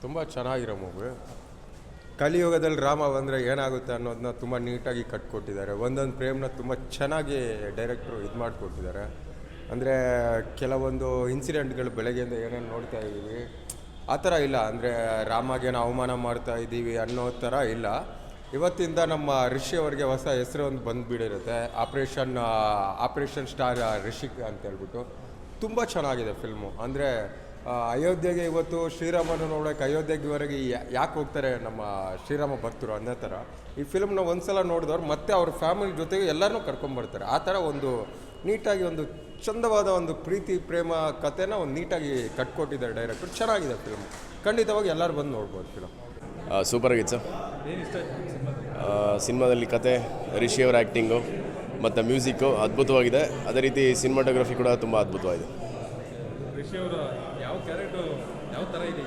ತುಂಬ ಚೆನ್ನಾಗಿರೋ ಮೂವಿ. ಕಲಿಯುಗದಲ್ಲಿ ರಾಮ ಬಂದರೆ ಏನಾಗುತ್ತೆ ಅನ್ನೋದನ್ನ ತುಂಬ ನೀಟಾಗಿ ಕಟ್ಕೊಟ್ಟಿದ್ದಾರೆ. ಒಂದೊಂದು ಪ್ರೇಮ್ನ ತುಂಬ ಚೆನ್ನಾಗಿ ಡೈರೆಕ್ಟ್ರು ಇದು ಮಾಡಿಕೊಟ್ಟಿದ್ದಾರೆ. ಅಂದರೆ ಕೆಲವೊಂದು ಇನ್ಸಿಡೆಂಟ್ಗಳು ಬೆಳಗ್ಗೆಯಿಂದ ಏನೇನು ನೋಡ್ತಾ ಇದ್ದೀವಿ ಆ ಥರ ಇಲ್ಲ. ಅಂದರೆ ರಾಮಾಗೇನು ಅವಮಾನ ಮಾಡ್ತಾ ಇದ್ದೀವಿ ಅನ್ನೋ ಥರ ಇಲ್ಲ. ಇವತ್ತಿಂದ ನಮ್ಮ ರಿಷಿ ಅವರಿಗೆ ಹೊಸ ಹೆಸರು ಒಂದು ಬಂದುಬಿಡಿರುತ್ತೆ, ಆಪ್ರೇಷನ್ ಸ್ಟಾರ್ ರಿಷಿಕ್ ಅಂತೇಳ್ಬಿಟ್ಟು. ತುಂಬ ಚೆನ್ನಾಗಿದೆ ಫಿಲ್ಮು. ಅಂದರೆ ಅಯೋಧ್ಯೆಗೆ ಇವತ್ತು ಶ್ರೀರಾಮನ ನೋಡೋಕೆ ಅಯೋಧ್ಯೆವರೆಗೆ ಯಾಕೆ ಹೋಗ್ತಾರೆ ನಮ್ಮ ಶ್ರೀರಾಮ ಭಕ್ತರು ಅನ್ನೋ ಥರ ಈ ಫಿಲ್ಮ್ನ ಒಂದು ಸಲ ನೋಡಿದವ್ರು ಮತ್ತೆ ಅವ್ರ ಫ್ಯಾಮಿಲಿ ಜೊತೆಗೆ ಎಲ್ಲರನ್ನೂ ಕರ್ಕೊಂಬರ್ತಾರೆ. ಆ ಥರ ಒಂದು ನೀಟಾಗಿ ಒಂದು ಚಂದವಾದ ಒಂದು ಪ್ರೀತಿ ಪ್ರೇಮ ಕಥೆನ ಒಂದು ನೀಟಾಗಿ ಕಟ್ಕೊಟ್ಟಿದ್ದಾರೆ ಡೈರೆಕ್ಟರ್. ಚೆನ್ನಾಗಿದೆ ಫಿಲ್ಮ್, ಖಂಡಿತವಾಗಿ ಎಲ್ಲರೂ ಬಂದು ನೋಡ್ಬೋದು ಫಿಲಮ್. ಸೂಪರ್ ಆಗಿತ್ತು ಸರ್. ಸಿನಿಮಾದಲ್ಲಿ ಕತೆ, ರಿಷಿಯವರ ಆ್ಯಕ್ಟಿಂಗು ಮತ್ತು ಮ್ಯೂಸಿಕ್ಕು ಅದ್ಭುತವಾಗಿದೆ. ಅದೇ ರೀತಿ ಸಿನಿಮಾಟೋಗ್ರಫಿ ಕೂಡ ತುಂಬ ಅದ್ಭುತವಾಗಿದೆ. ರಿಷಿಯವರ ಯಾವ ಕ್ಯಾರೆಕ್ಟರ್ ಯಾವ ಥರ ಇದೆ